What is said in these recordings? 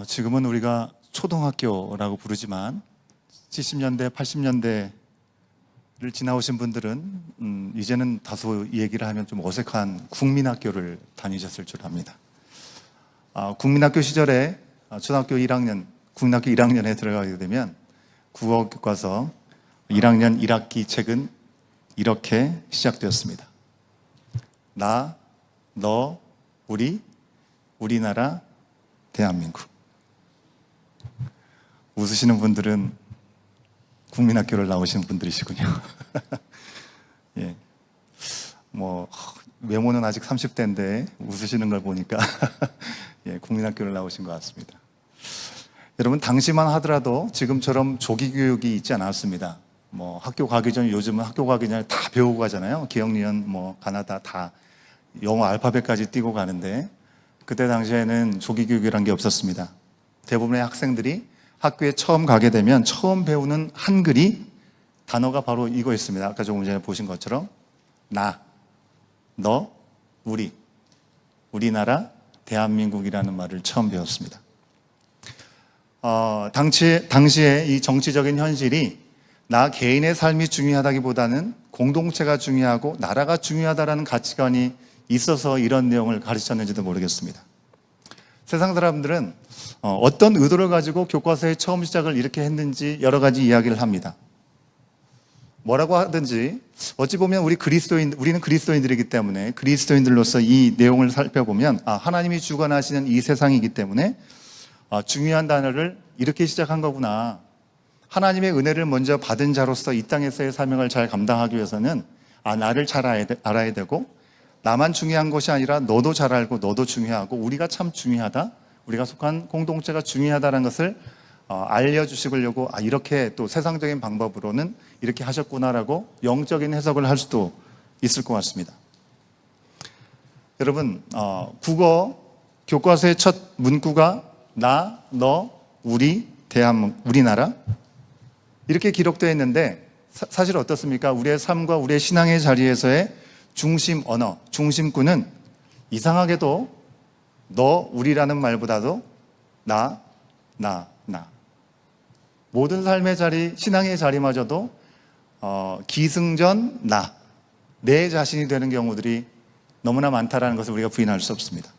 지금은 우리가 초등학교라고 부르지만 70년대, 80년대를 지나오신 분들은 이제는 다소 이 얘기를 하면 좀 어색한 국민학교를 다니셨을 줄 압니다. 국민학교 시절에 초등학교 1학년, 국민학교 1학년에 들어가게 되면 국어 교과서 1학년 1학기 책은 이렇게 시작되었습니다. 나, 너, 우리, 우리나라, 대한민국. 웃으시는 분들은 국민학교를 나오신 분들이시군요. 예. 외모는 아직 30대인데 웃으시는 걸 보니까 예, 국민학교를 나오신 것 같습니다. 여러분, 당시만 하더라도 지금처럼 조기 교육이 있지 않았습니다. 학교 가기 전, 요즘은 학교 가기 전에 다 배우고 가잖아요. 기억, 니은, 가나다 다 영어 알파벳까지 띄고 가는데, 그때 당시에는 조기 교육이란 게 없었습니다. 대부분의 학생들이 학교에 처음 가게 되면 처음 배우는 한글이 단어가 바로 이거였습니다. 아까 조금 전에 보신 것처럼 나, 너, 우리, 우리나라, 대한민국이라는 말을 처음 배웠습니다. 당시에 이 정치적인 현실이 나 개인의 삶이 중요하다기보다는 공동체가 중요하고 나라가 중요하다라는 가치관이 있어서 이런 내용을 가르쳤는지도 모르겠습니다. 세상 사람들은 어떤 의도를 가지고 교과서의 처음 시작을 이렇게 했는지 여러 가지 이야기를 합니다. 뭐라고 하든지 어찌 보면 우리는 그리스도인들이기 때문에 그리스도인들로서 이 내용을 살펴보면 하나님이 주관하시는 이 세상이기 때문에 중요한 단어를 이렇게 시작한 거구나. 하나님의 은혜를 먼저 받은 자로서 이 땅에서의 사명을 잘 감당하기 위해서는 나를 잘 알아야 되고 나만 중요한 것이 아니라 너도 잘 알고 너도 중요하고 우리가 참 중요하다. 우리가 속한 공동체가 중요하다는 것을 알려주시려고 이렇게 또 세상적인 방법으로는 이렇게 하셨구나라고 영적인 해석을 할 수도 있을 것 같습니다. 여러분, 국어 교과서의 첫 문구가 나, 너, 우리, 우리나라 이렇게 기록되어 있는데 사실 어떻습니까? 우리의 삶과 우리의 신앙의 자리에서의 중심 언어, 중심구는 이상하게도 너, 우리라는 말보다도 나. 모든 삶의 자리, 신앙의 자리마저도 기승전 내 자신이 되는 경우들이 너무나 많다라는 것을 우리가 부인할 수 없습니다.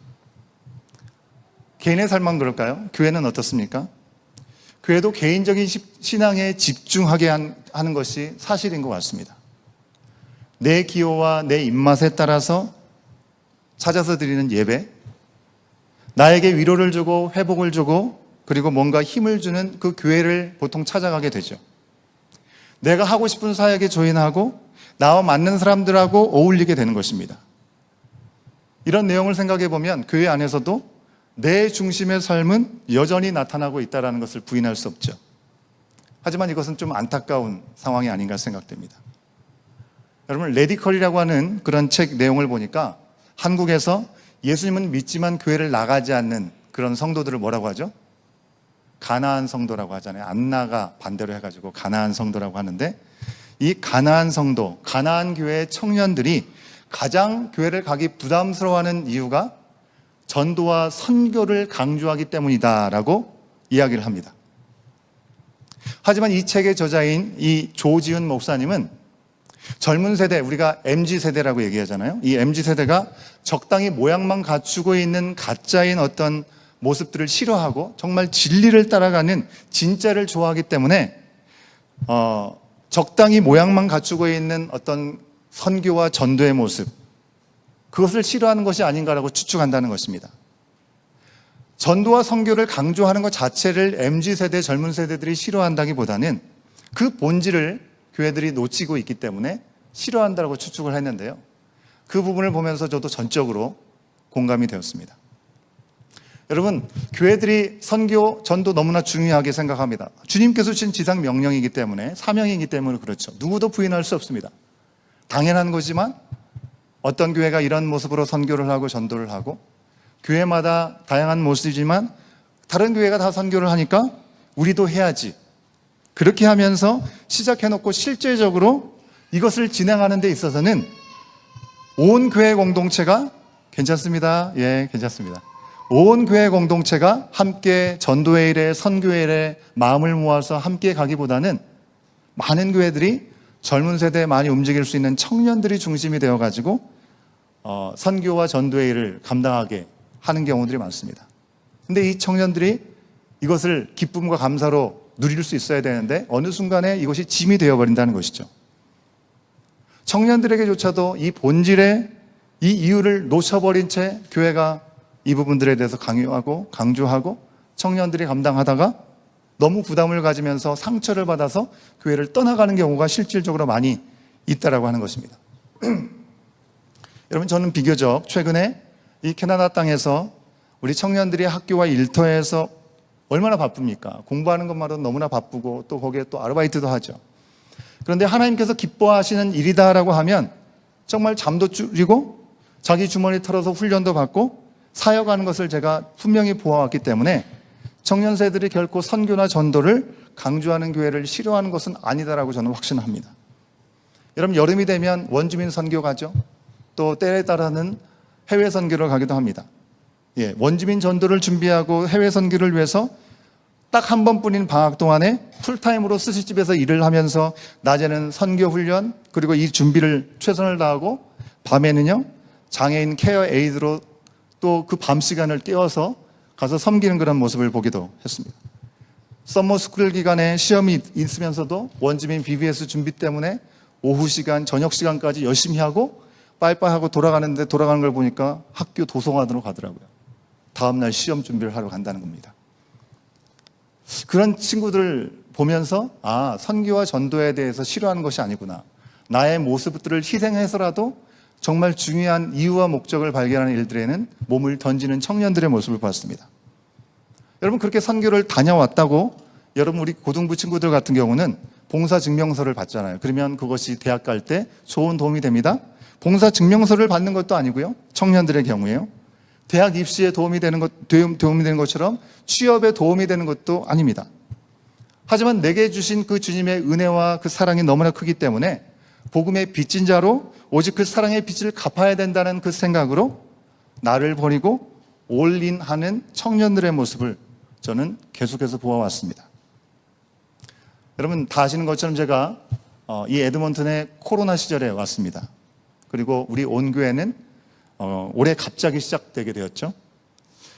개인의 삶만 그럴까요? 교회는 어떻습니까? 교회도 개인적인 신앙에 집중하게 하는 것이 사실인 것 같습니다. 내 기호와 내 입맛에 따라서 찾아서 드리는 예배, 나에게 위로를 주고 회복을 주고 그리고 뭔가 힘을 주는 그 교회를 보통 찾아가게 되죠. 내가 하고 싶은 사역에 조인하고 나와 맞는 사람들하고 어울리게 되는 것입니다. 이런 내용을 생각해 보면 교회 안에서도 내 중심의 삶은 여전히 나타나고 있다는 것을 부인할 수 없죠. 하지만 이것은 좀 안타까운 상황이 아닌가 생각됩니다. 여러분, 레디컬이라고 하는 그런 책 내용을 보니까 한국에서 예수님은 믿지만 교회를 나가지 않는 그런 성도들을 뭐라고 하죠? 가나안 성도라고 하잖아요. 안 나가 반대로 해가지고 가나안 성도라고 하는데, 이 가나안 성도, 가나안 교회의 청년들이 가장 교회를 가기 부담스러워하는 이유가 전도와 선교를 강조하기 때문이다라고 이야기를 합니다. 하지만 이 책의 저자인 이 조지훈 목사님은 젊은 세대, 우리가 MZ세대라고 얘기하잖아요. 이 MZ세대가 적당히 모양만 갖추고 있는 가짜인 어떤 모습들을 싫어하고 정말 진리를 따라가는 진짜를 좋아하기 때문에 적당히 모양만 갖추고 있는 어떤 선교와 전도의 모습, 그것을 싫어하는 것이 아닌가라고 추측한다는 것입니다. 전도와 선교를 강조하는 것 자체를 MZ세대, 젊은 세대들이 싫어한다기보다는 그 본질을 교회들이 놓치고 있기 때문에 싫어한다고 추측을 했는데요. 그 부분을 보면서 저도 전적으로 공감이 되었습니다. 여러분, 교회들이 선교, 전도 너무나 중요하게 생각합니다. 주님께서 주신 지상 명령이기 때문에, 사명이기 때문에 그렇죠. 누구도 부인할 수 없습니다. 당연한 거지만 어떤 교회가 이런 모습으로 선교를 하고 전도를 하고, 교회마다 다양한 모습이지만 다른 교회가 다 선교를 하니까 우리도 해야지. 그렇게 하면서 시작해놓고 실제적으로 이것을 진행하는 데 있어서는 온 교회 공동체가 괜찮습니다. 예, 괜찮습니다. 온 교회 공동체가 함께 전도의 일에 선교의 일에 마음을 모아서 함께 가기보다는 많은 교회들이 젊은 세대에 많이 움직일 수 있는 청년들이 중심이 되어가지고 선교와 전도의 일을 감당하게 하는 경우들이 많습니다. 근데 이 청년들이 이것을 기쁨과 감사로 누릴 수 있어야 되는데 어느 순간에 이것이 짐이 되어버린다는 것이죠. 청년들에게조차도 이 본질의 이 이유를 놓쳐버린 채 교회가 이 부분들에 대해서 강요하고 강조하고 청년들이 감당하다가 너무 부담을 가지면서 상처를 받아서 교회를 떠나가는 경우가 실질적으로 많이 있다라고 하는 것입니다. 여러분, 저는 비교적 최근에 이 캐나다 땅에서 우리 청년들이 학교와 일터에서 얼마나 바쁩니까? 공부하는 것만으로도 너무나 바쁘고 또 거기에 또 아르바이트도 하죠. 그런데 하나님께서 기뻐하시는 일이다라고 하면 정말 잠도 줄이고 자기 주머니 털어서 훈련도 받고 사역하는 것을 제가 분명히 보아왔기 때문에 청년 세대들이 결코 선교나 전도를 강조하는 교회를 싫어하는 것은 아니다라고 저는 확신합니다. 여러분, 여름이 되면 원주민 선교 가죠. 또 때에 따라는 해외 선교를 가기도 합니다. 원주민 전도를 준비하고 해외 선교를 위해서 딱 한 번뿐인 방학 동안에 풀타임으로 스시집에서 일을 하면서 낮에는 선교 훈련 그리고 이 준비를 최선을 다하고 밤에는요 장애인 케어 에이드로 또 그 밤 시간을 깨워서 가서 섬기는 그런 모습을 보기도 했습니다. 서머 스쿨 기간에 시험이 있으면서도 원주민 BBS 준비 때문에 오후 시간, 저녁 시간까지 열심히 하고 빠이빠이하고 돌아가는데 돌아가는 걸 보니까 학교 도서관으로 가더라고요. 다음날 시험 준비를 하러 간다는 겁니다. 그런 친구들을 보면서 선교와 전도에 대해서 싫어하는 것이 아니구나. 나의 모습들을 희생해서라도 정말 중요한 이유와 목적을 발견하는 일들에는 몸을 던지는 청년들의 모습을 봤습니다. 여러분, 그렇게 선교를 다녀왔다고 여러분 우리 고등부 친구들 같은 경우는 봉사 증명서를 받잖아요. 그러면 그것이 대학 갈 때 좋은 도움이 됩니다. 봉사 증명서를 받는 것도 아니고요. 청년들의 경우에요. 대학 입시에 도움이 되는 것처럼 취업에 도움이 되는 것도 아닙니다. 하지만 내게 주신 그 주님의 은혜와 그 사랑이 너무나 크기 때문에 복음의 빚진 자로 오직 그 사랑의 빚을 갚아야 된다는 그 생각으로 나를 버리고 올인하는 청년들의 모습을 저는 계속해서 보아왔습니다. 여러분 다 아시는 것처럼 제가 이 에드먼튼의 코로나 시절에 왔습니다. 그리고 우리 온 교회는 올해 갑자기 시작되게 되었죠.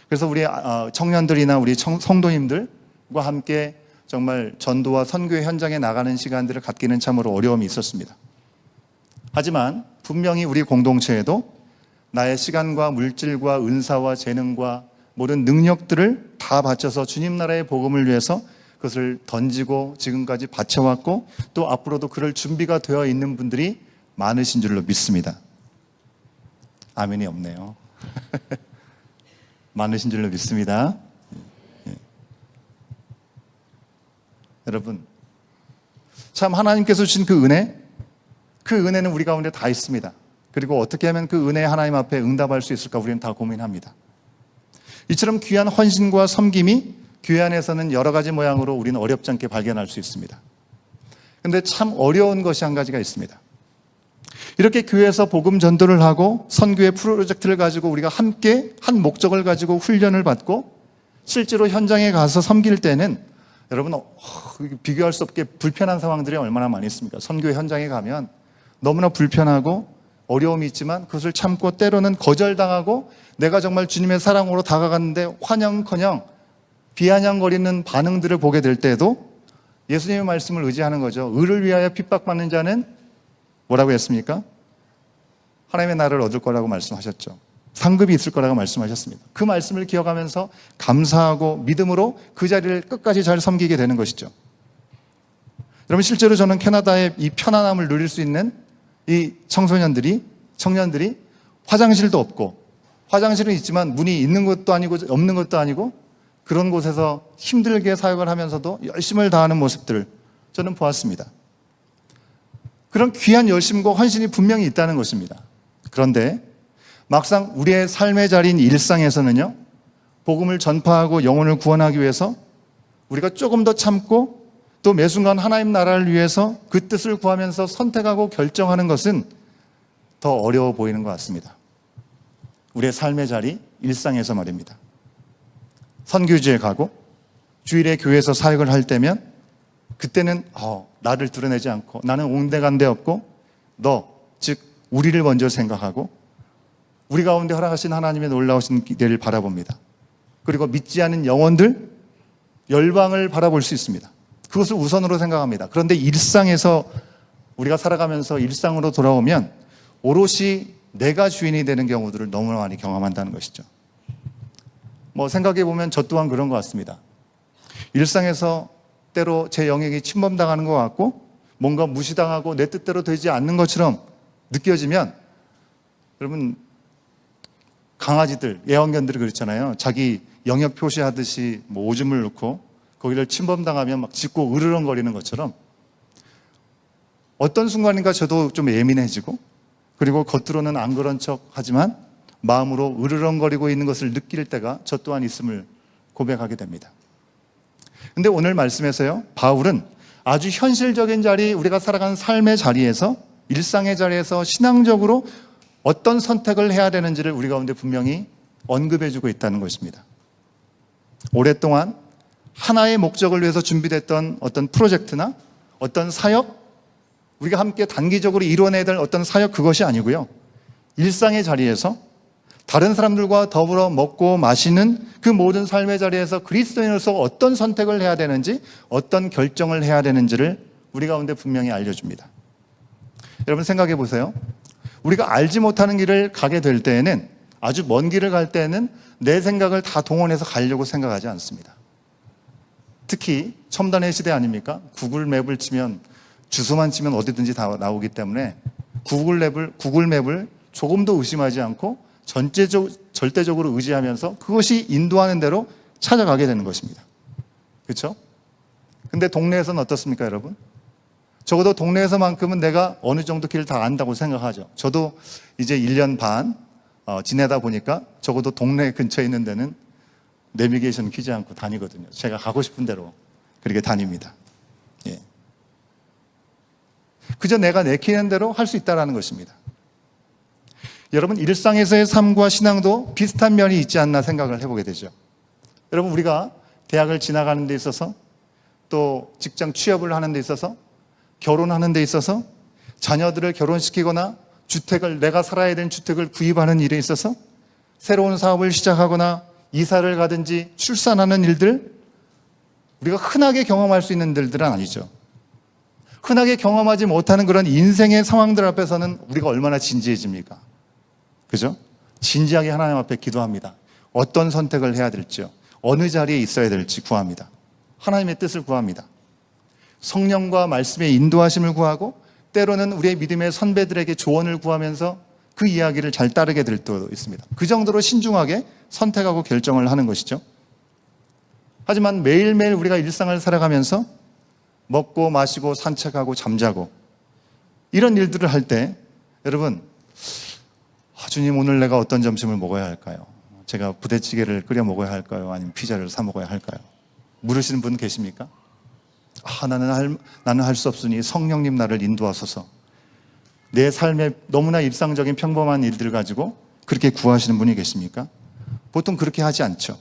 그래서 우리 청년들이나 우리 성도님들과 함께 정말 전도와 선교의 현장에 나가는 시간들을 갖기는 참으로 어려움이 있었습니다. 하지만 분명히 우리 공동체에도 나의 시간과 물질과 은사와 재능과 모든 능력들을 다 바쳐서 주님 나라의 복음을 위해서 그것을 던지고 지금까지 바쳐왔고 또 앞으로도 그럴 준비가 되어 있는 분들이 많으신 줄로 믿습니다. 아멘이 없네요. 많으신 줄로 믿습니다. 여러분, 참 하나님께서 주신 그 은혜는 우리 가운데 다 있습니다. 그리고 어떻게 하면 그 은혜 하나님 앞에 응답할 수 있을까 우리는 다 고민합니다. 이처럼 귀한 헌신과 섬김이 교회 안에서는 여러 가지 모양으로 우리는 어렵지 않게 발견할 수 있습니다. 그런데 참 어려운 것이 한 가지가 있습니다. 이렇게 교회에서 복음 전도를 하고 선교의 프로젝트를 가지고 우리가 함께 한 목적을 가지고 훈련을 받고 실제로 현장에 가서 섬길 때는 여러분 비교할 수 없게 불편한 상황들이 얼마나 많이 있습니까? 선교 현장에 가면 너무나 불편하고 어려움이 있지만 그것을 참고 때로는 거절당하고 내가 정말 주님의 사랑으로 다가갔는데 환영커녕 비아냥거리는 반응들을 보게 될 때에도 예수님의 말씀을 의지하는 거죠. 의를 위하여 핍박받는 자는 뭐라고 했습니까? 하나님의 나라를 얻을 거라고 말씀하셨죠. 상급이 있을 거라고 말씀하셨습니다. 그 말씀을 기억하면서 감사하고 믿음으로 그 자리를 끝까지 잘 섬기게 되는 것이죠. 여러분 실제로 저는 캐나다의 이 편안함을 누릴 수 있는 이 청년들이 화장실도 없고 화장실은 있지만 문이 있는 것도 아니고 없는 것도 아니고 그런 곳에서 힘들게 사역을 하면서도 열심을 다하는 모습들을 저는 보았습니다. 그런 귀한 열심과 헌신이 분명히 있다는 것입니다. 그런데 막상 우리의 삶의 자리인 일상에서는요, 복음을 전파하고 영혼을 구원하기 위해서 우리가 조금 더 참고 또 매 순간 하나님 나라를 위해서 그 뜻을 구하면서 선택하고 결정하는 것은 더 어려워 보이는 것 같습니다. 우리의 삶의 자리, 일상에서 말입니다. 선교지에 가고 주일에 교회에서 사역을 할 때면 그때는 나를 드러내지 않고 나는 온데간데 없고 즉 우리를 먼저 생각하고 우리 가운데 허락하신 하나님의 놀라우신 기대를 바라봅니다. 그리고 믿지 않은 영혼들, 열방을 바라볼 수 있습니다. 그것을 우선으로 생각합니다. 그런데 일상에서 우리가 살아가면서 일상으로 돌아오면 오롯이 내가 주인이 되는 경우들을 너무나 많이 경험한다는 것이죠. 생각해 보면 저 또한 그런 것 같습니다. 일상에서 때로 제 영역이 침범당하는 것 같고 뭔가 무시당하고 내 뜻대로 되지 않는 것처럼 느껴지면 여러분 강아지들, 애완견들이 그렇잖아요. 자기 영역 표시하듯이 오줌을 넣고 거기를 침범당하면 막 짖고 으르렁거리는 것처럼 어떤 순간인가 저도 좀 예민해지고 그리고 겉으로는 안 그런 척 하지만 마음으로 으르렁거리고 있는 것을 느낄 때가 저 또한 있음을 고백하게 됩니다. 근데 오늘 말씀에서요, 바울은 아주 현실적인 자리, 우리가 살아가는 삶의 자리에서, 일상의 자리에서 신앙적으로 어떤 선택을 해야 되는지를 우리 가운데 분명히 언급해주고 있다는 것입니다. 오랫동안 하나의 목적을 위해서 준비됐던 어떤 프로젝트나 어떤 사역, 우리가 함께 단기적으로 이뤄내야 될 어떤 사역, 그것이 아니고요, 일상의 자리에서 다른 사람들과 더불어 먹고 마시는 그 모든 삶의 자리에서 그리스도인으로서 어떤 선택을 해야 되는지, 어떤 결정을 해야 되는지를 우리 가운데 분명히 알려줍니다. 여러분 생각해 보세요. 우리가 알지 못하는 길을 가게 될 때에는, 아주 먼 길을 갈 때에는 내 생각을 다 동원해서 가려고 생각하지 않습니다. 특히 첨단의 시대 아닙니까? 구글 맵을 치면, 주소만 치면 어디든지 다 나오기 때문에 구글 맵을 조금도 의심하지 않고 절대적으로 의지하면서 그것이 인도하는 대로 찾아가게 되는 것입니다. 그렇죠? 근데 동네에서는 어떻습니까, 여러분? 적어도 동네에서만큼은 내가 어느 정도 길을 다 안다고 생각하죠. 저도 이제 1년 반 지내다 보니까 적어도 동네 근처에 있는 데는 내비게이션 켜지 않고 다니거든요. 제가 가고 싶은 대로 그렇게 다닙니다. 예. 그저 내가 내키는 대로 할 수 있다는 것입니다. 여러분, 일상에서의 삶과 신앙도 비슷한 면이 있지 않나 생각을 해보게 되죠. 여러분, 우리가 대학을 지나가는 데 있어서, 또 직장 취업을 하는 데 있어서, 결혼하는 데 있어서, 자녀들을 결혼시키거나 내가 살아야 되는 주택을 구입하는 일에 있어서, 새로운 사업을 시작하거나 이사를 가든지 출산하는 일들, 우리가 흔하게 경험할 수 있는 일들은 아니죠. 흔하게 경험하지 못하는 그런 인생의 상황들 앞에서는 우리가 얼마나 진지해집니까? 그죠? 진지하게 하나님 앞에 기도합니다. 어떤 선택을 해야 될지요, 어느 자리에 있어야 될지 구합니다. 하나님의 뜻을 구합니다. 성령과 말씀의 인도하심을 구하고, 때로는 우리의 믿음의 선배들에게 조언을 구하면서 그 이야기를 잘 따르게 될 때도 있습니다. 그 정도로 신중하게 선택하고 결정을 하는 것이죠. 하지만 매일매일 우리가 일상을 살아가면서 먹고 마시고 산책하고 잠자고 이런 일들을 할 때, 여러분, 주님, 오늘 내가 어떤 점심을 먹어야 할까요? 제가 부대찌개를 끓여 먹어야 할까요? 아니면 피자를 사 먹어야 할까요? 물으시는 분 계십니까? 나는 할 수 없으니 성령님 나를 인도하소서. 내 삶의 너무나 일상적인 평범한 일들을 가지고 그렇게 구하시는 분이 계십니까? 보통 그렇게 하지 않죠.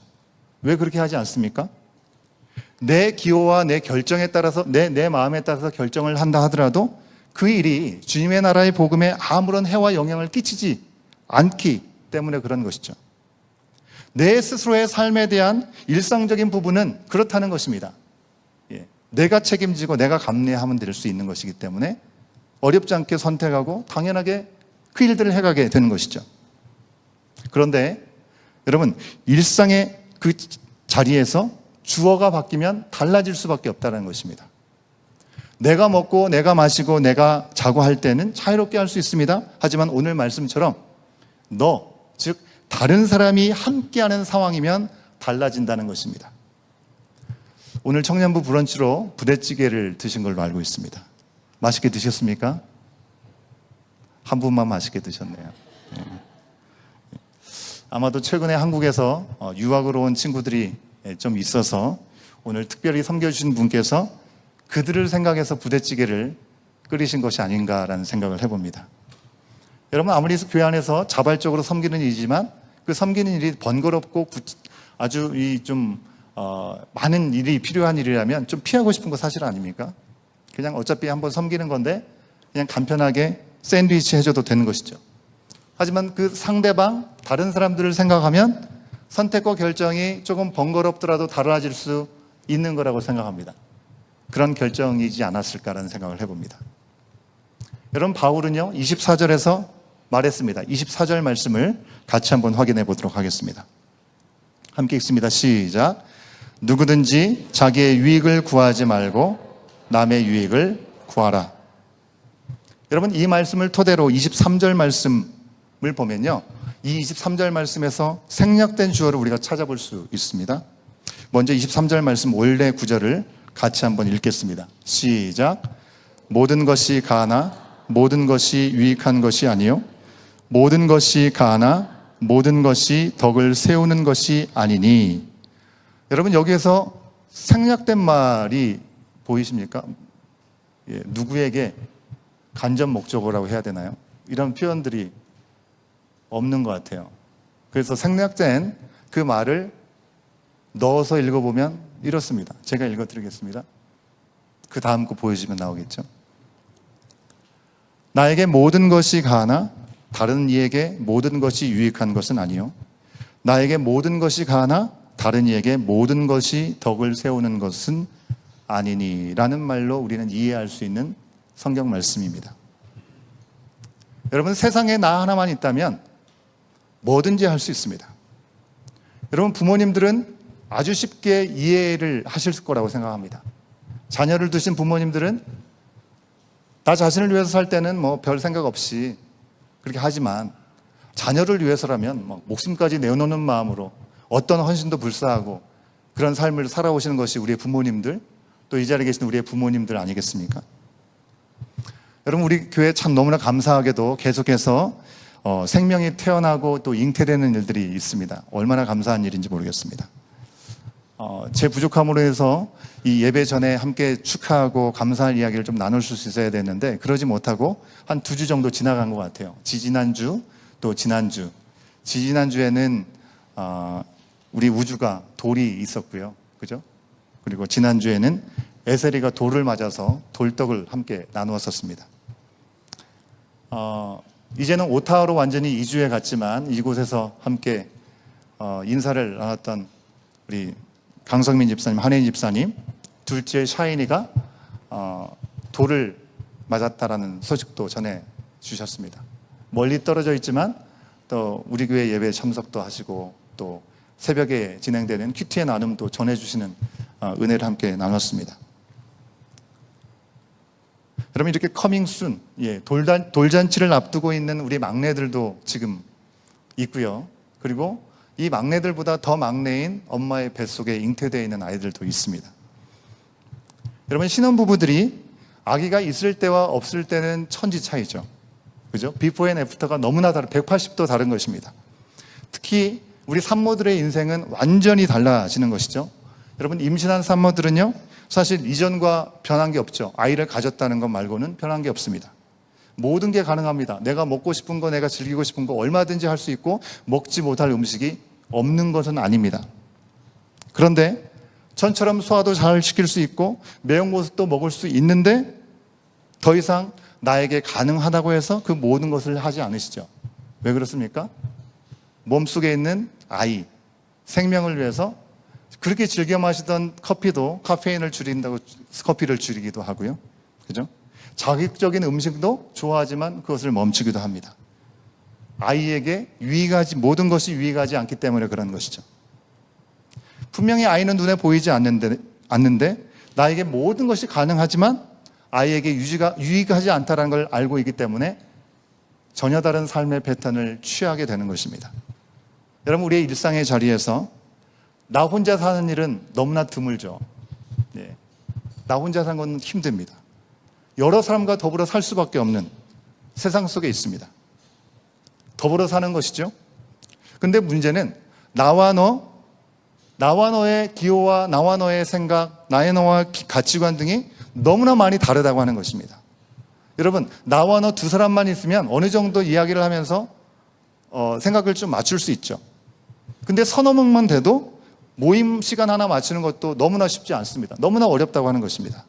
왜 그렇게 하지 않습니까? 내 기호와 내 결정에 따라서, 내 마음에 따라서 결정을 한다 하더라도 그 일이 주님의 나라의 복음에 아무런 해와 영향을 끼치지 않기 때문에 그런 것이죠. 내 스스로의 삶에 대한 일상적인 부분은 그렇다는 것입니다. 내가 책임지고 내가 감내하면 될 수 있는 것이기 때문에 어렵지 않게 선택하고 당연하게 그 일들을 해가게 되는 것이죠. 그런데 여러분, 일상의 그 자리에서 주어가 바뀌면 달라질 수밖에 없다는 것입니다. 내가 먹고 내가 마시고 내가 자고 할 때는 자유롭게 할 수 있습니다. 하지만 오늘 말씀처럼 즉 다른 사람이 함께하는 상황이면 달라진다는 것입니다. 오늘 청년부 브런치로 부대찌개를 드신 걸로 알고 있습니다. 맛있게 드셨습니까? 한 분만 맛있게 드셨네요. 네. 아마도 최근에 한국에서 유학으로 온 친구들이 좀 있어서 오늘 특별히 섬겨주신 분께서 그들을 생각해서 부대찌개를 끓이신 것이 아닌가라는 생각을 해봅니다. 여러분, 아무리 교회 안에서 자발적으로 섬기는 일이지만 그 섬기는 일이 번거롭고 아주 많은 일이 필요한 일이라면 좀 피하고 싶은 거 사실 아닙니까? 그냥 어차피 한번 섬기는 건데 그냥 간편하게 샌드위치 해줘도 되는 것이죠. 하지만 그 상대방, 다른 사람들을 생각하면 선택과 결정이 조금 번거롭더라도 달라질 수 있는 거라고 생각합니다. 그런 결정이지 않았을까라는 생각을 해봅니다. 여러분, 바울은요 24절에서 말했습니다. 24절 말씀을 같이 한번 확인해 보도록 하겠습니다. 함께 읽습니다. 시작. 누구든지 자기의 유익을 구하지 말고 남의 유익을 구하라. 여러분, 이 말씀을 토대로 23절 말씀을 보면요, 이 23절 말씀에서 생략된 주어를 우리가 찾아볼 수 있습니다. 먼저 23절 말씀 원래 구절을 같이 한번 읽겠습니다. 시작. 모든 것이 가하나 모든 것이 유익한 것이 아니요 모든 것이 가하나 모든 것이 덕을 세우는 것이 아니니. 여러분, 여기에서 생략된 말이 보이십니까? 예, 누구에게 간접 목적어라고 해야 되나요? 이런 표현들이 없는 것 같아요. 그래서 생략된 그 말을 넣어서 읽어보면 이렇습니다. 제가 읽어드리겠습니다. 그 다음 거 보여주시면 나오겠죠. 나에게 모든 것이 가하나 다른 이에게 모든 것이 유익한 것은 아니요 나에게 모든 것이 가하나 다른 이에게 모든 것이 덕을 세우는 것은 아니니 라는 말로 우리는 이해할 수 있는 성경 말씀입니다. 여러분, 세상에 나 하나만 있다면 뭐든지 할 수 있습니다. 여러분, 부모님들은 아주 쉽게 이해를 하실 거라고 생각합니다. 자녀를 두신 부모님들은 나 자신을 위해서 살 때는 뭐 별 생각 없이 그렇게 하지만 자녀를 위해서라면 목숨까지 내어놓는 마음으로 어떤 헌신도 불사하고 그런 삶을 살아오시는 것이 우리의 부모님들, 또 이 자리에 계시는 우리의 부모님들 아니겠습니까? 여러분, 우리 교회 참 너무나 감사하게도 계속해서 생명이 태어나고 또 잉태되는 일들이 있습니다. 얼마나 감사한 일인지 모르겠습니다. 제 부족함으로 해서 이 예배 전에 함께 축하하고 감사할 이야기를 좀 나눌 수 있어야 되는데 그러지 못하고 한 2주 정도 지나간 것 같아요. 지지난주 또 지난주. 지지난주에는 우리 우주가 돌이 있었고요. 그죠? 그리고 지난주에는 에셀이가 돌을 맞아서 돌떡을 함께 나누었었습니다. 이제는 오타와로 완전히 이주해 갔지만 이곳에서 함께 인사를 나눴던 우리 강성민 집사님, 한혜인 집사님, 둘째 샤이니가 돌을 맞았다라는 소식도 전해 주셨습니다. 멀리 떨어져 있지만 또 우리 교회 예배에 참석도 하시고 또 새벽에 진행되는 큐티의 나눔도 전해주시는 은혜를 함께 나눴습니다. 여러분, 이렇게 커밍 순, 돌잔치를 앞두고 있는 우리 막내들도 지금 있고요. 그리고 이 막내들보다 더 막내인 엄마의 뱃속에 잉태되어 있는 아이들도 있습니다. 여러분, 신혼부부들이 아기가 있을 때와 없을 때는 천지 차이죠. 그죠? 비포 앤 애프터가 너무나 180도 다른 것입니다. 특히 우리 산모들의 인생은 완전히 달라지는 것이죠. 여러분, 임신한 산모들은요, 사실 이전과 변한 게 없죠. 아이를 가졌다는 것 말고는 변한 게 없습니다. 모든 게 가능합니다. 내가 먹고 싶은 거, 내가 즐기고 싶은 거 얼마든지 할 수 있고 먹지 못할 음식이 없는 것은 아닙니다. 그런데 전처럼 소화도 잘 시킬 수 있고 매운 것도 먹을 수 있는데 더 이상 나에게 가능하다고 해서 그 모든 것을 하지 않으시죠. 왜 그렇습니까? 몸속에 있는 아이, 생명을 위해서 그렇게 즐겨 마시던 커피도 카페인을 줄인다고 커피를 줄이기도 하고요. 그죠? 자극적인 음식도 좋아하지만 그것을 멈추기도 합니다. 아이에게 모든 것이 유익하지 않기 때문에 그런 것이죠. 분명히 아이는 눈에 보이지 않는데 나에게 모든 것이 가능하지만 아이에게 유익하지 않다는 걸 알고 있기 때문에 전혀 다른 삶의 패턴을 취하게 되는 것입니다. 여러분, 우리의 일상의 자리에서 나 혼자 사는 일은 너무나 드물죠. 예. 나 혼자 사는 건 힘듭니다. 여러 사람과 더불어 살 수밖에 없는 세상 속에 있습니다. 더불어 사는 것이죠. 근데 문제는 나와 너의 기호와 나와 너의 생각, 나의 너와 가치관 등이 너무나 많이 다르다고 하는 것입니다. 여러분, 나와 너 두 사람만 있으면 어느 정도 이야기를 하면서 생각을 좀 맞출 수 있죠. 근데 서너 명만 돼도 모임 시간 하나 맞추는 것도 너무나 쉽지 않습니다. 너무나 어렵다고 하는 것입니다.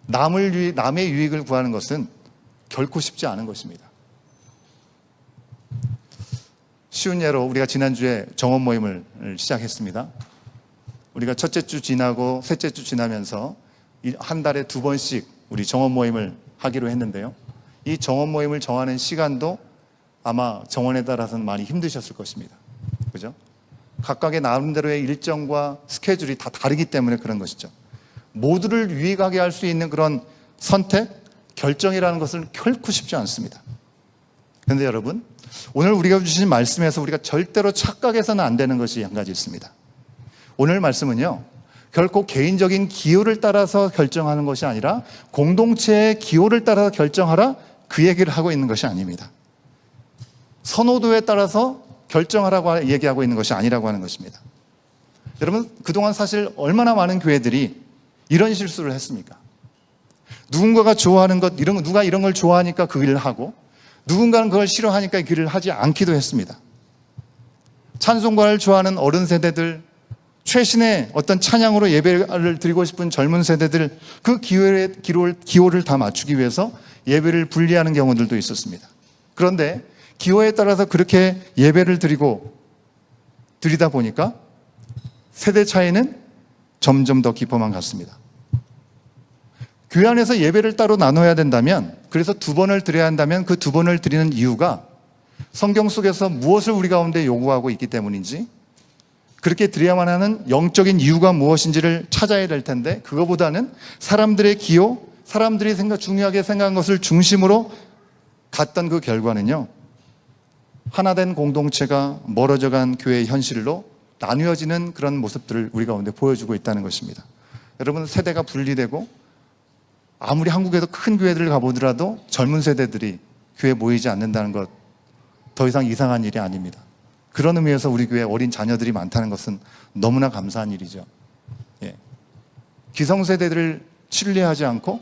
남의 유익을 구하는 것은 결코 쉽지 않은 것입니다. 쉬운 예로 우리가 지난주에 정원 모임을 시작했습니다. 우리가 첫째 주 지나고 셋째 주 지나면서 한 달에 2번씩 우리 정원 모임을 하기로 했는데요. 이 정원 모임을 정하는 시간도 아마 정원에 따라서는 많이 힘드셨을 것입니다. 그죠? 각각의 나름대로의 일정과 스케줄이 다 다르기 때문에 그런 것이죠. 모두를 유익하게 할 수 있는 그런 선택, 결정이라는 것은 결코 쉽지 않습니다. 그런데 여러분, 오늘 우리가 주신 말씀에서 우리가 절대로 착각해서는 안 되는 것이 한 가지 있습니다. 오늘 말씀은요, 결코 개인적인 기호를 따라서 결정하는 것이 아니라 공동체의 기호를 따라서 결정하라, 그 얘기를 하고 있는 것이 아닙니다. 선호도에 따라서 결정하라고 얘기하고 있는 것이 아니라고 하는 것입니다. 여러분, 그동안 사실 얼마나 많은 교회들이 이런 실수를 했습니까? 누군가가 좋아하는 것, 누가 이런 걸 좋아하니까 그 일을 하고, 누군가는 그걸 싫어하니까 그 일을 하지 않기도 했습니다. 찬송가를 좋아하는 어른 세대들, 최신의 어떤 찬양으로 예배를 드리고 싶은 젊은 세대들, 그 기호를 다 맞추기 위해서 예배를 분리하는 경우들도 있었습니다. 그런데 기호에 따라서 그렇게 예배를 드리다 보니까 세대 차이는 점점 더 깊어만 갔습니다. 교회 안에서 예배를 따로 나눠야 된다면, 그래서 2번을 드려야 한다면 그 2번을 드리는 이유가 성경 속에서 무엇을 우리 가운데 요구하고 있기 때문인지, 그렇게 드려야만 하는 영적인 이유가 무엇인지를 찾아야 될 텐데, 그거보다는 사람들의 기호, 사람들이 중요하게 생각한 것을 중심으로 갔던 그 결과는요, 하나된 공동체가 멀어져간 교회의 현실로 나뉘어지는 그런 모습들을 우리 가운데 보여주고 있다는 것입니다. 여러분, 세대가 분리되고 아무리 한국에서 큰 교회들을 가보더라도 젊은 세대들이 교회에 모이지 않는다는 것, 더 이상 이상한 일이 아닙니다. 그런 의미에서 우리 교회에 어린 자녀들이 많다는 것은 너무나 감사한 일이죠. 예. 기성세대들을 신뢰하지 않고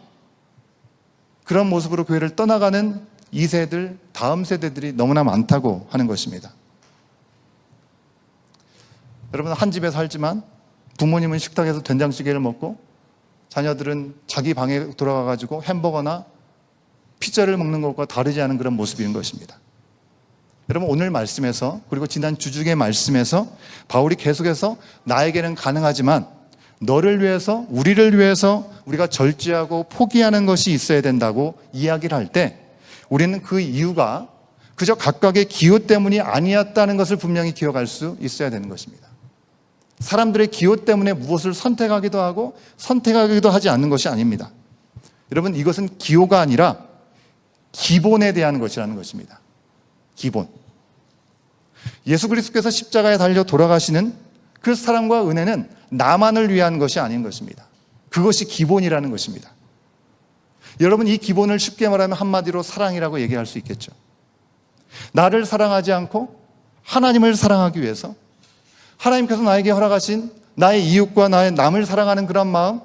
그런 모습으로 교회를 떠나가는 2세들, 다음 세대들이 너무나 많다고 하는 것입니다. 여러분, 한 집에 살지만 부모님은 식탁에서 된장찌개를 먹고 자녀들은 자기 방에 돌아가가지고 햄버거나 피자를 먹는 것과 다르지 않은 그런 모습인 것입니다. 여러분, 오늘 말씀에서, 그리고 지난 주중의 말씀에서 바울이 계속해서 나에게는 가능하지만 너를 위해서, 우리를 위해서 우리가 절제하고 포기하는 것이 있어야 된다고 이야기를 할 때, 우리는 그 이유가 그저 각각의 기호 때문이 아니었다는 것을 분명히 기억할 수 있어야 되는 것입니다. 사람들의 기호 때문에 무엇을 선택하기도 하고 선택하기도 하지 않는 것이 아닙니다. 여러분, 이것은 기호가 아니라 기본에 대한 것이라는 것입니다. 기본. 예수 그리스도께서 십자가에 달려 돌아가시는 그 사랑과 은혜는 나만을 위한 것이 아닌 것입니다. 그것이 기본이라는 것입니다. 여러분, 이 기본을 쉽게 말하면 한마디로 사랑이라고 얘기할 수 있겠죠. 나를 사랑하지 않고 하나님을 사랑하기 위해서 하나님께서 나에게 허락하신 나의 이웃과 나의 남을 사랑하는 그런 마음,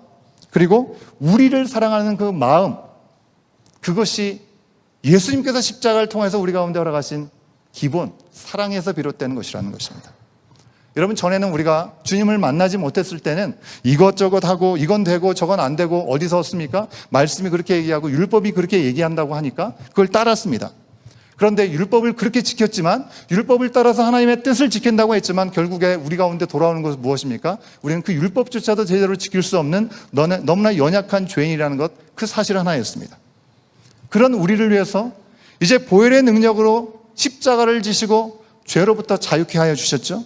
그리고 우리를 사랑하는 그 마음, 그것이 예수님께서 십자가를 통해서 우리 가운데 허락하신 기본, 사랑에서 비롯되는 것이라는 것입니다. 여러분, 전에는 우리가 주님을 만나지 못했을 때는 이것저것 하고 이건 되고 저건 안 되고 어디서 얻습니까? 말씀이 그렇게 얘기하고 율법이 그렇게 얘기한다고 하니까 그걸 따랐습니다. 그런데 율법을 그렇게 지켰지만, 율법을 따라서 하나님의 뜻을 지킨다고 했지만 결국에 우리 가운데 돌아오는 것은 무엇입니까? 우리는 그 율법조차도 제대로 지킬 수 없는 너무나 연약한 죄인이라는 것, 그 사실 하나였습니다. 그런 우리를 위해서 이제 보혈의 능력으로 십자가를 지시고 죄로부터 자유케 하여 주셨죠.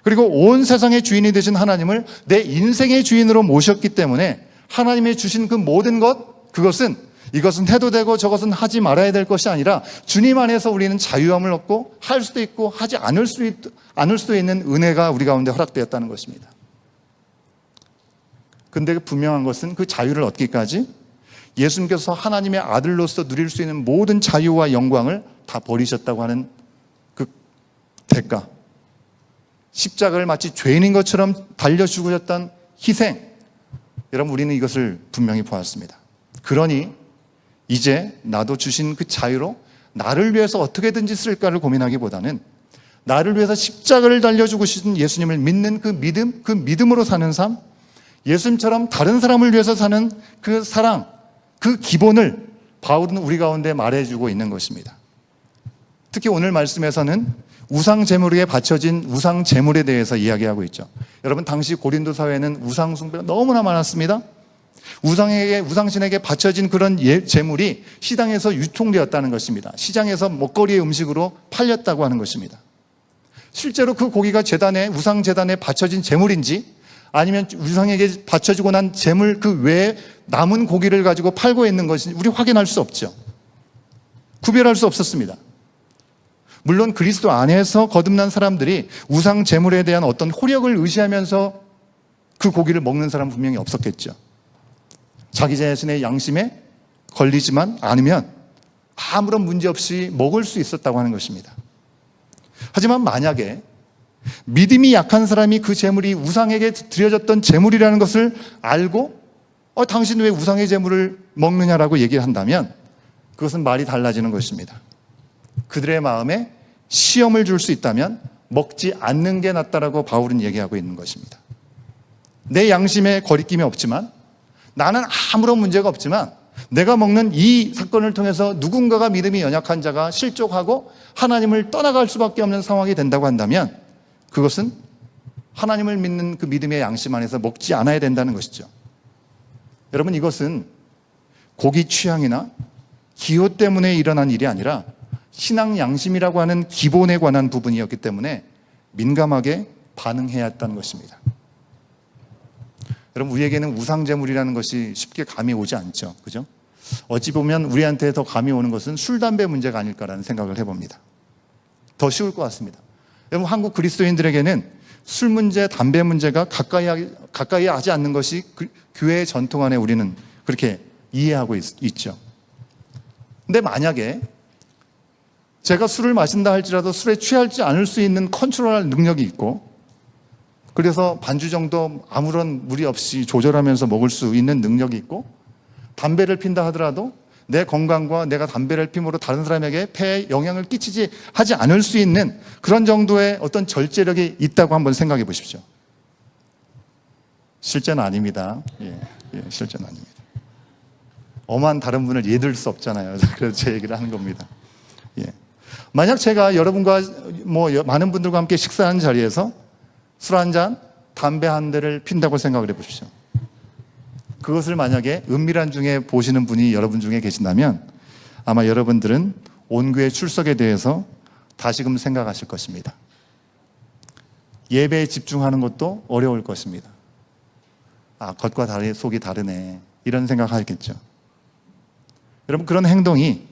그리고 온 세상의 주인이 되신 하나님을 내 인생의 주인으로 모셨기 때문에 하나님이 주신 그 모든 것, 이것은 해도 되고 저것은 하지 말아야 될 것이 아니라 주님 안에서 우리는 자유함을 얻고 할 수도 있고 하지 않을 수도 있는 은혜가 우리 가운데 허락되었다는 것입니다. 근데 분명한 것은 그 자유를 얻기까지 예수님께서 하나님의 아들로서 누릴 수 있는 모든 자유와 영광을 다 버리셨다고 하는 그 대가, 십자가를 마치 죄인인 것처럼 달려 죽으셨던 희생, 여러분, 우리는 이것을 분명히 보았습니다. 그러니 이제 나도 주신 그 자유로 나를 위해서 어떻게든지 쓸까를 고민하기보다는 나를 위해서 십자가를 달려 죽으신 예수님을 믿는 그 믿음, 그 믿음으로 사는 삶, 예수님처럼 다른 사람을 위해서 사는 그 사랑, 그 기본을 바울은 우리 가운데 말해주고 있는 것입니다. 특히 오늘 말씀에서는 우상 제물에 바쳐진 우상 제물에 대해서 이야기하고 있죠. 여러분, 당시 고린도 사회는 우상 숭배가 너무나 많았습니다. 우상신에게 바쳐진 그런 제물이 시장에서 유통되었다는 것입니다. 시장에서 먹거리의 음식으로 팔렸다고 하는 것입니다. 실제로 그 고기가 우상 제단에 바쳐진 제물인지 아니면 우상에게 바쳐지고 난 제물 그 외에 남은 고기를 가지고 팔고 있는 것인지 우리 확인할 수 없죠. 구별할 수 없었습니다. 물론 그리스도 안에서 거듭난 사람들이 우상 제물에 대한 어떤 호력을 의지하면서 그 고기를 먹는 사람은 분명히 없었겠죠. 자기 자신의 양심에 걸리지만 않으면 아무런 문제 없이 먹을 수 있었다고 하는 것입니다. 하지만 만약에 믿음이 약한 사람이 그 제물이 우상에게 드려졌던 제물이라는 것을 알고 당신 왜 우상의 제물을 먹느냐라고 얘기를 한다면 그것은 말이 달라지는 것입니다. 그들의 마음에 시험을 줄 수 있다면 먹지 않는 게 낫다라고 바울은 얘기하고 있는 것입니다. 내 양심에 거리낌이 없지만 나는 아무런 문제가 없지만 내가 먹는 이 사건을 통해서 누군가가 믿음이 연약한 자가 실족하고 하나님을 떠나갈 수밖에 없는 상황이 된다고 한다면 그것은 하나님을 믿는 그 믿음의 양심 안에서 먹지 않아야 된다는 것이죠. 여러분, 이것은 고기 취향이나 기호 때문에 일어난 일이 아니라 신앙 양심이라고 하는 기본에 관한 부분이었기 때문에 민감하게 반응해야 했다는 것입니다. 여러분, 우리에게는 우상제물이라는 것이 쉽게 감이 오지 않죠. 그죠? 어찌 보면 우리한테 더 감이 오는 것은 술, 담배 문제가 아닐까라는 생각을 해봅니다. 더 쉬울 것 같습니다. 여러분, 한국 그리스도인들에게는 술 문제, 담배 문제가 가까이 하지 않는 것이 교회의 전통 안에 우리는 그렇게 이해하고 있죠. 근데 만약에 제가 술을 마신다 할지라도 술에 취하지 않을 수 있는 컨트롤할 능력이 있고 그래서 반주 정도 아무런 무리 없이 조절하면서 먹을 수 있는 능력이 있고 담배를 핀다 하더라도 내 건강과 내가 담배를 핌으로 다른 사람에게 폐에 영향을 끼치지 하지 않을 수 있는 그런 정도의 어떤 절제력이 있다고 한번 생각해 보십시오. 실제는 아닙니다. 실제는 아닙니다. 엄한 다른 분을 예들 수 없잖아요. 그래서 제 얘기를 하는 겁니다. 만약 제가 여러분과 많은 분들과 함께 식사하는 자리에서 술 한 잔, 담배 한 대를 핀다고 생각을 해보십시오. 그것을 만약에 은밀한 중에 보시는 분이 여러분 중에 계신다면 아마 여러분들은 온교회 출석에 대해서 다시금 생각하실 것입니다. 예배에 집중하는 것도 어려울 것입니다. 겉과 속이 다르네. 이런 생각하겠죠. 여러분, 그런 행동이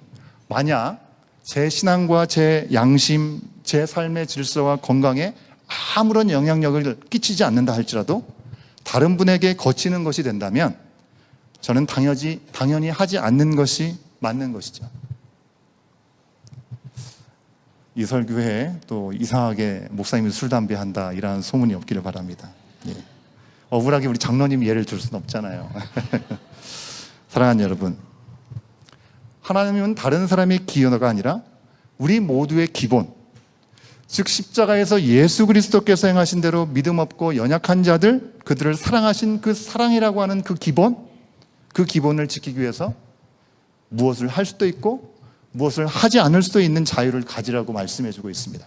만약 제 신앙과 제 양심, 제 삶의 질서와 건강에 아무런 영향력을 끼치지 않는다 할지라도 다른 분에게 거치는 것이 된다면 저는 당연히 하지 않는 것이 맞는 것이죠. 이설교회에 또 이상하게 목사님이 술, 담배 한다 이런 소문이 없기를 바랍니다. 억울하게 우리 장로님 예를 들 수는 없잖아요. 사랑하는 여러분, 하나님은 다른 사람의 기여가 아니라 우리 모두의 기본, 즉 십자가에서 예수 그리스도께서 행하신 대로 믿음 없고 연약한 자들, 그들을 사랑하신 그 사랑이라고 하는 그 기본을 지키기 위해서 무엇을 할 수도 있고 무엇을 하지 않을 수도 있는 자유를 가지라고 말씀해주고 있습니다.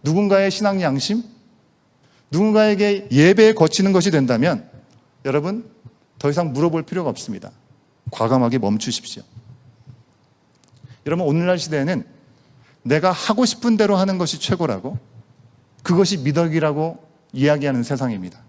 누군가의 신앙 양심, 누군가에게 예배에 거치는 것이 된다면 여러분 더 이상 물어볼 필요가 없습니다. 과감하게 멈추십시오. 여러분, 오늘날 시대에는 내가 하고 싶은 대로 하는 것이 최고라고, 그것이 미덕이라고 이야기하는 세상입니다.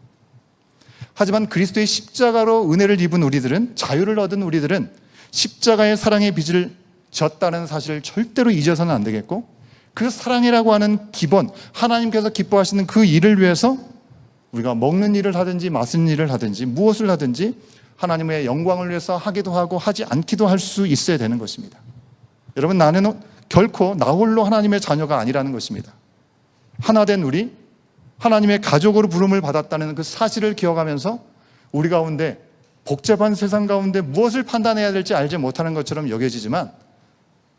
하지만 그리스도의 십자가로 은혜를 입은 우리들은, 자유를 얻은 우리들은 십자가의 사랑의 빚을 졌다는 사실을 절대로 잊어서는 안 되겠고, 그 사랑이라고 하는 기본, 하나님께서 기뻐하시는 그 일을 위해서 우리가 먹는 일을 하든지 마시는 일을 하든지 무엇을 하든지 하나님의 영광을 위해서 하기도 하고 하지 않기도 할 수 있어야 되는 것입니다. 여러분, 나는 결코 나 홀로 하나님의 자녀가 아니라는 것입니다. 하나된 우리, 하나님의 가족으로 부름을 받았다는 그 사실을 기억하면서 우리 가운데 복잡한 세상 가운데 무엇을 판단해야 될지 알지 못하는 것처럼 여겨지지만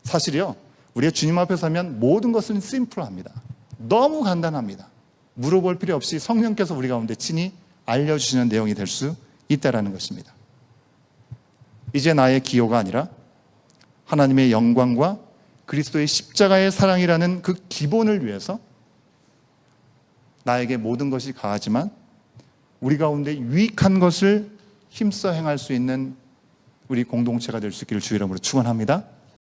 사실이요, 우리가 주님 앞에 서면 모든 것은 심플합니다. 너무 간단합니다. 물어볼 필요 없이 성령께서 우리 가운데 친히 알려주시는 내용이 될 수 있다는 것입니다. 이제 나의 기호가 아니라 하나님의 영광과 그리스도의 십자가의 사랑이라는 그 기본을 위해서 나에게 모든 것이 가하지만 우리 가운데 유익한 것을 힘써 행할 수 있는 우리 공동체가 될 수 있기를 주의 이름으로 축원합니다.